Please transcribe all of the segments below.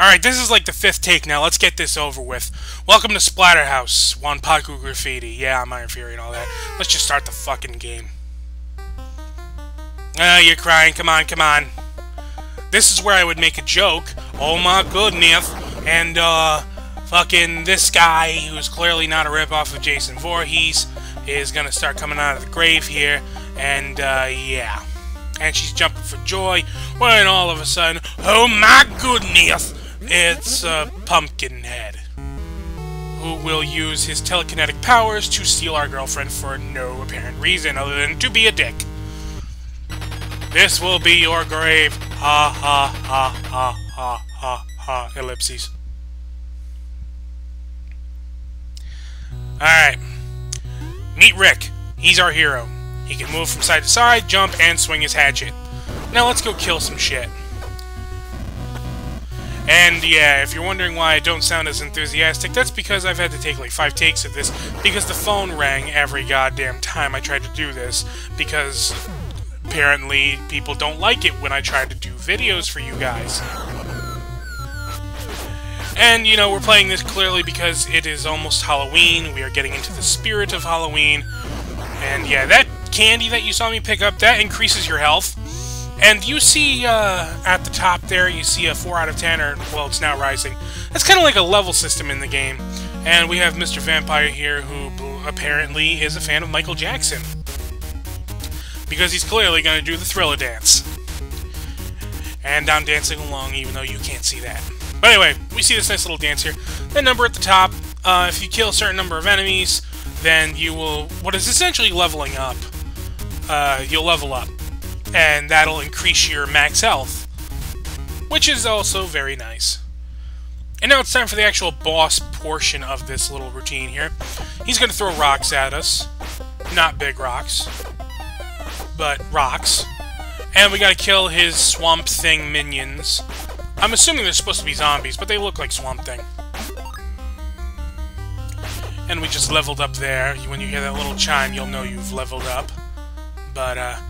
Alright, this is like the 5th take now. Let's get this over with. Welcome to Splatter House, Wanpaku Graffiti. Yeah, I'm IronFury and all that. Let's just start the fucking game. You're crying. Come on, come on. This is where I would make a joke. Oh my goodness. And, fucking this guy, who's clearly not a ripoff of Jason Voorhees, is gonna start coming out of the grave here. And, yeah. And she's jumping for joy when all of a sudden, oh my goodness, it's Pumpkinhead, who will use his telekinetic powers to steal our girlfriend for no apparent reason other than to be a dick. This will be your grave. Ha ha ha ha ha ha ha. Ellipses. Alright. Meet Rick. He's our hero. He can move from side to side, jump, and swing his hatchet. Now let's go kill some shit. And yeah, if you're wondering why I don't sound as enthusiastic, that's because I've had to take like 5 takes of this, because the phone rang every goddamn time I tried to do this, because apparently people don't like it when I try to do videos for you guys. And, you know, we're playing this clearly because it is almost Halloween. We are getting into the spirit of Halloween. And yeah, that candy that you saw me pick up, that increases your health. And you see, at the top there, you see a 4 out of 10, or, well, it's now rising. That's kind of like a level system in the game. And we have Mr. Vampire here, who apparently is a fan of Michael Jackson. Because he's clearly going to do the Thriller dance. And I'm dancing along, even though you can't see that. But anyway, we see this nice little dance here. That number at the top, if you kill a certain number of enemies, then you will, what is essentially leveling up, you'll level up. And that'll increase your max health, which is also very nice. And now it's time for the actual boss portion of this little routine here. He's going to throw rocks at us. Not big rocks, but rocks. And we got to kill his Swamp Thing minions. I'm assuming they're supposed to be zombies, but they look like Swamp Thing. And we just leveled up there. When you hear that little chime, you'll know you've leveled up. But,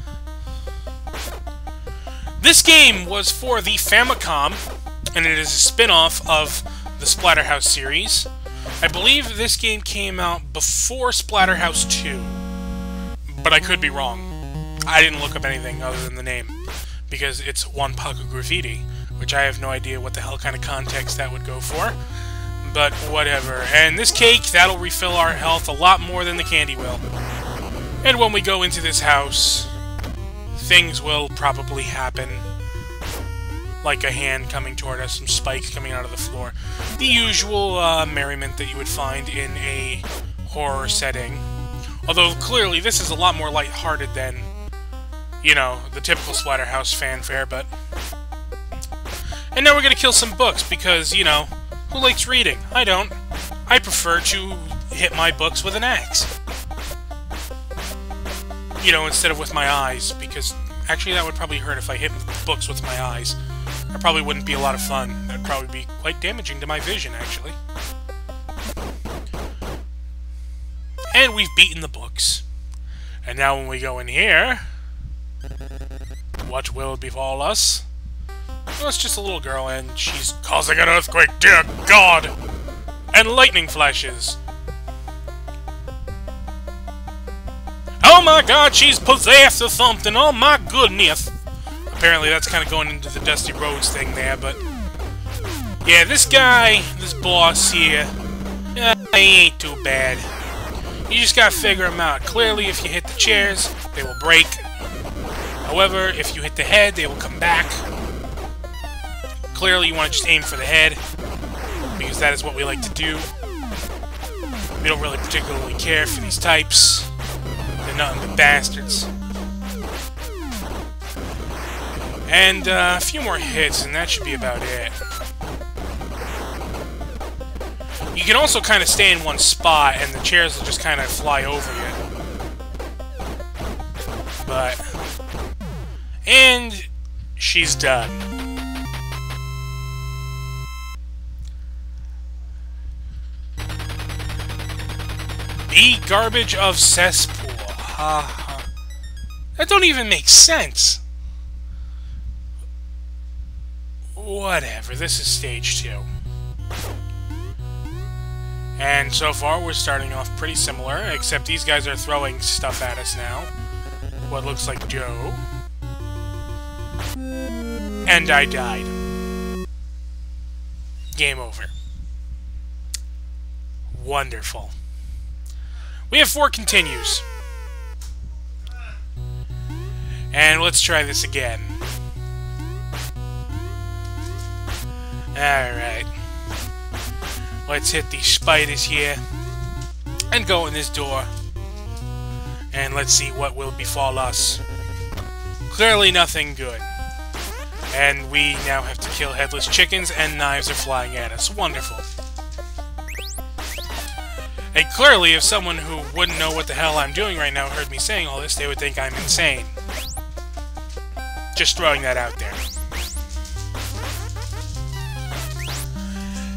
this game was for the Famicom, and it is a spin-off of the Splatterhouse series. I believe this game came out before Splatterhouse 2, but I could be wrong. I didn't look up anything other than the name, because it's Wanpaku Graffiti, which I have no idea what the hell kind of context that would go for, but whatever. And this cake, that'll refill our health a lot more than the candy will. And when we go into this house, things will probably happen, like a hand coming toward us, some spikes coming out of the floor. The usual merriment that you would find in a horror setting. Although, clearly, this is a lot more lighthearted than, you know, the typical Splatterhouse fanfare, but... And now we're gonna kill some books, because, you know, who likes reading? I don't. I prefer to hit my books with an axe. You know, instead of with my eyes, because actually that would probably hurt if I hit books with my eyes. That probably wouldn't be a lot of fun. That'd probably be quite damaging to my vision, actually. And we've beaten the books. And now when we go in here, what will befall us? Well, it's just a little girl, and she's causing an earthquake, dear God! And lightning flashes. Oh my God, she's possessed or something! Oh my goodness! Apparently that's kind of going into the Dusty Roads thing there, but... Yeah, this guy, this boss here, he ain't too bad. You just gotta figure him out. Clearly, if you hit the chairs, they will break. However, if you hit the head, they will come back. Clearly, you want to just aim for the head, because that is what we like to do. We don't really particularly care for these types. They're nothing but bastards. And a few more hits, and that should be about it. You can also kind of stay in one spot, and the chairs will just kind of fly over you. But... And... she's done. The garbage of cesspool. Ha ha. That don't even make sense. Whatever, this is stage 2. And so far, we're starting off pretty similar, except these guys are throwing stuff at us now. What looks like dough. And I died. Game over. Wonderful. We have 4 continues. And let's try this again. Alright. Let's hit these spiders here. And go in this door. And let's see what will befall us. Clearly nothing good. And we now have to kill headless chickens, and knives are flying at us. Wonderful. And clearly, if someone who wouldn't know what the hell I'm doing right now heard me saying all this, they would think I'm insane. Just throwing that out there.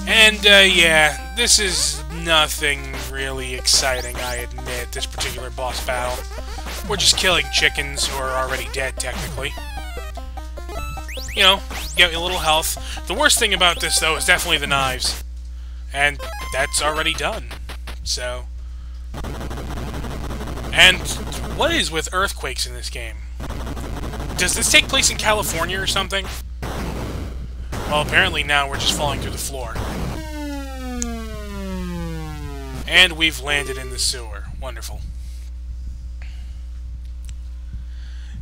And, yeah, this is nothing really exciting, I admit, this particular boss battle. We're just killing chickens who are already dead, technically. You know, get a little health. The worst thing about this, though, is definitely the knives. And that's already done. So... And what is with earthquakes in this game? Does this take place in California or something? Well, apparently now we're just falling through the floor. And we've landed in the sewer. Wonderful.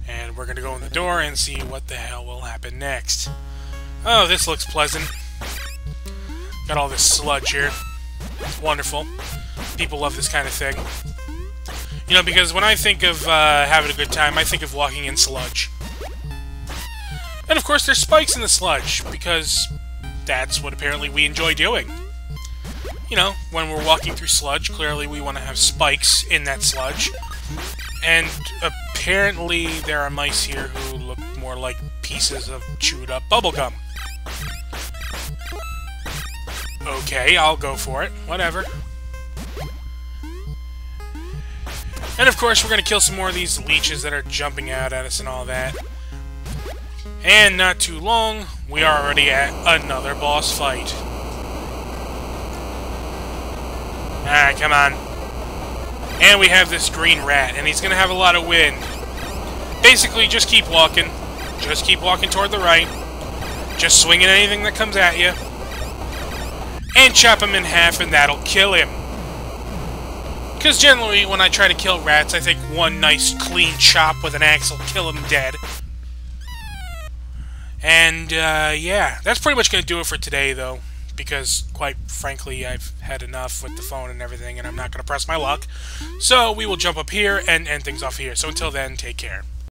And we're gonna go in the door and see what the hell will happen next. Oh, this looks pleasant. Got all this sludge here. It's wonderful. People love this kind of thing. You know, because when I think of having a good time, I think of walking in sludge. And of course, there's spikes in the sludge, because that's what apparently we enjoy doing. You know, when we're walking through sludge, clearly we want to have spikes in that sludge. And apparently there are mice here who look more like pieces of chewed up bubblegum. Okay, I'll go for it. Whatever. And of course we're going to kill some more of these leeches that are jumping out at us and all that. And not too long, we are already at another boss fight. Alright, come on. And we have this green rat, and he's going to have a lot of wind. Basically, just keep walking. Just keep walking toward the right. Just swing at anything that comes at you. And chop him in half, and that'll kill him. Because generally, when I try to kill rats, I think one nice, clean chop with an axe will kill him dead. And, yeah. That's pretty much going to do it for today, though. Because, quite frankly, I've had enough with the phone and everything, and I'm not going to press my luck. So, we will jump up here and end things off here. So, until then, take care.